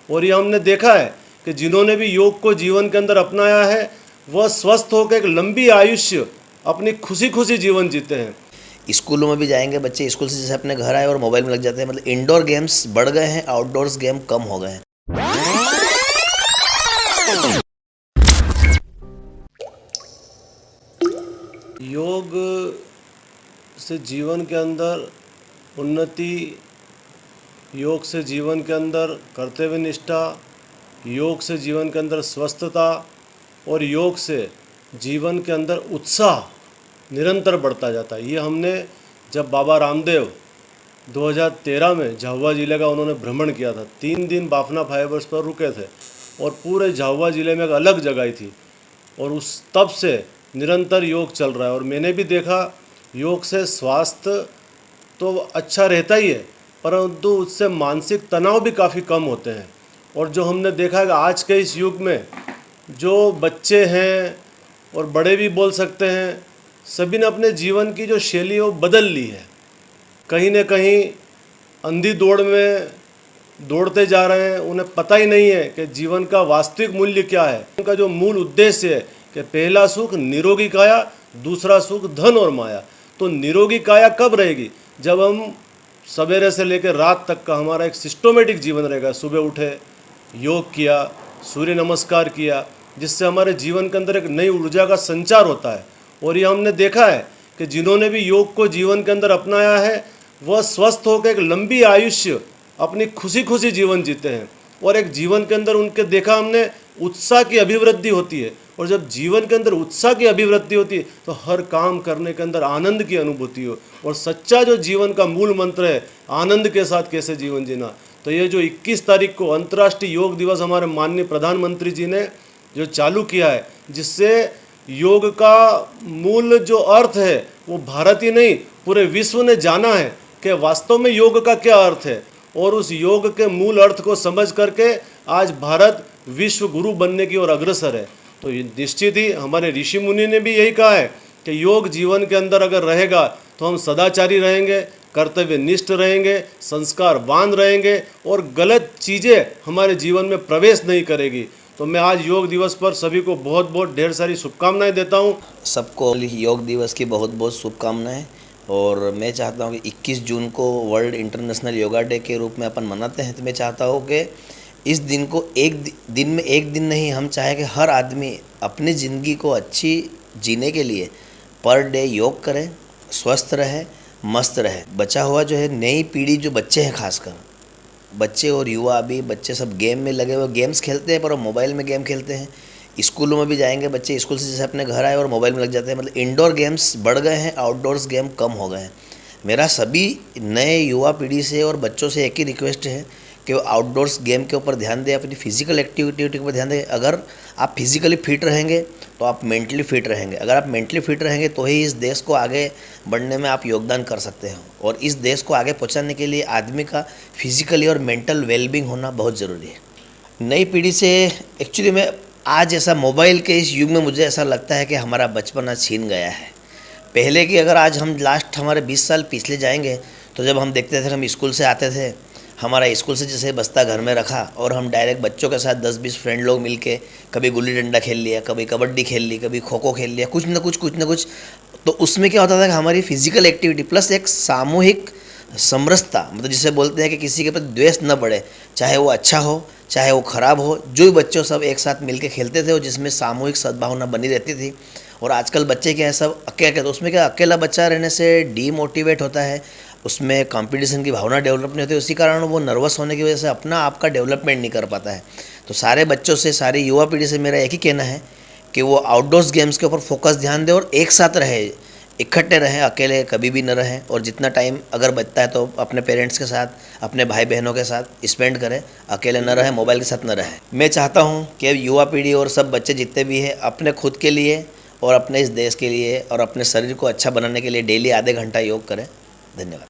और ये हमने देखा है कि जिन्होंने भी योग को जीवन के अंदर अपनाया है वह स्वस्थ होकर एक लंबी आयुष्य अपनी खुशी खुशी जीवन जीते हैं। स्कूलों में भी जाएंगे बच्चे, स्कूल से जैसे अपने घर आए और मोबाइल में लग जाते हैं। मतलब इंडोर गेम्स बढ़ गए हैं, आउटडोर्स गेम कम हो गए हैं। योग से जीवन के अंदर उन्नति, योग से जीवन के अंदर कर्तव्य निष्ठा, योग से जीवन के अंदर स्वस्थता और योग से जीवन के अंदर उत्साह निरंतर बढ़ता जाता है। ये हमने जब बाबा रामदेव 2013 में झाबुआ ज़िले का उन्होंने भ्रमण किया था, 3 दिन बाफना फाइबर्स पर रुके थे और पूरे झाबुआ ज़िले में एक अलग जगह थी और उस तब से निरंतर योग चल रहा है। और मैंने भी देखा योग से स्वास्थ्य तो अच्छा रहता ही है, परंतु उससे मानसिक तनाव भी काफ़ी कम होते हैं। और जो हमने देखा है कि आज के इस युग में जो बच्चे हैं और बड़े भी बोल सकते हैं, सभी ने अपने जीवन की जो शैली है वो बदल ली है। कहीं न कहीं अंधी दौड़ में दौड़ते जा रहे हैं, उन्हें पता ही नहीं है कि जीवन का वास्तविक मूल्य क्या है। उनका जो मूल उद्देश्य है कि पहला सुख निरोगी काया, दूसरा सुख धन और माया। तो निरोगी काया कब रहेगी? जब हम सवेरे से लेकर रात तक का हमारा एक सिस्टमेटिक जीवन रहेगा। सुबह उठे, योग किया, सूर्य नमस्कार किया, जिससे हमारे जीवन के अंदर एक नई ऊर्जा का संचार होता है। और ये हमने देखा है कि जिन्होंने भी योग को जीवन के अंदर अपनाया है वह स्वस्थ होकर एक लंबी आयुष्य अपनी खुशी खुशी जीवन जीते हैं। और एक जीवन के अंदर उनके देखा हमने उत्साह की अभिवृद्धि होती है। और जब जीवन के अंदर उत्साह की अभिवृद्धि होती है तो हर काम करने के अंदर आनंद की अनुभूति हो। और सच्चा जो जीवन का मूल मंत्र है, आनंद के साथ कैसे जीवन जीना। तो ये जो 21 तारीख को अंतर्राष्ट्रीय योग दिवस हमारे माननीय प्रधानमंत्री जी ने जो चालू किया है, जिससे योग का मूल जो अर्थ है वो भारत ही नहीं पूरे विश्व ने जाना है कि वास्तव में योग का क्या अर्थ है। और उस योग के मूल अर्थ को समझ करके आज भारत विश्व गुरु बनने की ओर अग्रसर है। तो निश्चित ही हमारे ऋषि मुनि ने भी यही कहा है कि योग जीवन के अंदर अगर रहेगा तो हम सदाचारी रहेंगे, कर्तव्य निष्ठ रहेंगे, संस्कारवान रहेंगे और गलत चीज़ें हमारे जीवन में प्रवेश नहीं करेगी। तो मैं आज योग दिवस पर सभी को बहुत बहुत ढेर सारी शुभकामनाएं देता हूं। सबको योग दिवस की बहुत बहुत शुभकामनाएं। और मैं चाहता हूं कि 21 जून को वर्ल्ड इंटरनेशनल योगा डे के रूप में अपन मनाते हैं। तो मैं चाहता हूं कि इस दिन को दिन में एक दिन नहीं, हम चाहें कि हर आदमी अपनी ज़िंदगी को अच्छी जीने के लिए पर डे योग करे, स्वस्थ रहे, मस्त रहे। बचा हुआ जो है नई पीढ़ी, जो बच्चे हैं, खासकर बच्चे और युवा, अभी बच्चे सब गेम में लगे हुए, गेम्स खेलते हैं पर वो मोबाइल में गेम खेलते हैं। स्कूलों में भी जाएंगे बच्चे, स्कूल से जैसे अपने घर आए और मोबाइल में लग जाते हैं। मतलब इंडोर गेम्स बढ़ गए हैं, आउटडोर्स गेम कम हो गए हैं। मेरा सभी नए युवा पीढ़ी से और बच्चों से एक ही रिक्वेस्ट है कि वो आउटडोर्स गेम के ऊपर ध्यान दें, अपनी फिजिकल एक्टिविटी के ऊपर ध्यान दें। अगर आप फिजिकली फिट रहेंगे तो आप मेंटली फिट रहेंगे। अगर आप मेंटली फिट रहेंगे तो ही इस देश को आगे बढ़ने में आप योगदान कर सकते हैं। और इस देश को आगे पहुंचाने के लिए आदमी का फिजिकली और मेंटल वेलबींग होना बहुत ज़रूरी है। नई पीढ़ी से एक्चुअली मैं आज ऐसा मोबाइल के इस युग में मुझे ऐसा लगता है कि हमारा बचपना छीन गया है। पहले की अगर आज हम लास्ट हमारे 20 साल पिछले जाएंगे तो जब हम देखते थे, हम स्कूल से आते थे, हमारा स्कूल से जैसे बस्ता घर में रखा और हम डायरेक्ट बच्चों के साथ 10-20 फ्रेंड लोग मिलके कभी गुल्ली डंडा खेल लिया, कभी कबड्डी खेल ली, कभी खो खो खेल लिया, कुछ न कुछ। तो उसमें क्या होता था कि हमारी फिजिकल एक्टिविटी प्लस एक सामूहिक समरसता, मतलब जिसे बोलते हैं कि किसी के प्रति द्वेष न बढ़े, चाहे वो अच्छा हो चाहे वो ख़राब हो, जो भी बच्चों सब एक साथ मिलके खेलते थे और जिसमें सामूहिक सद्भावना बनी रहती थी। और आजकल बच्चे क्या है, सब अकेले, तो उसमें क्या अकेला बच्चा रहने से डीमोटिवेट होता है, उसमें कंपटीशन की भावना डेवलप नहीं होती। उसी कारण वो नर्वस होने की वजह से अपना आपका डेवलपमेंट नहीं कर पाता है। तो सारे बच्चों से, सारी युवा पीढ़ी से मेरा एक ही कहना है कि वो आउटडोर्स गेम्स के ऊपर फोकस ध्यान दें और एक साथ रहे, इकट्ठे रहें, अकेले कभी भी न रहें। और जितना टाइम अगर बचता है तो अपने पेरेंट्स के साथ, अपने भाई बहनों के साथ स्पेंड करें, अकेले न रहें, मोबाइल के साथ न रहें। मैं चाहता हूँ कि युवा पीढ़ी और सब बच्चे जितने भी हैं अपने खुद के लिए और अपने इस देश के लिए और अपने शरीर को अच्छा बनाने के लिए डेली आधे घंटा योग करें। धन्यवाद।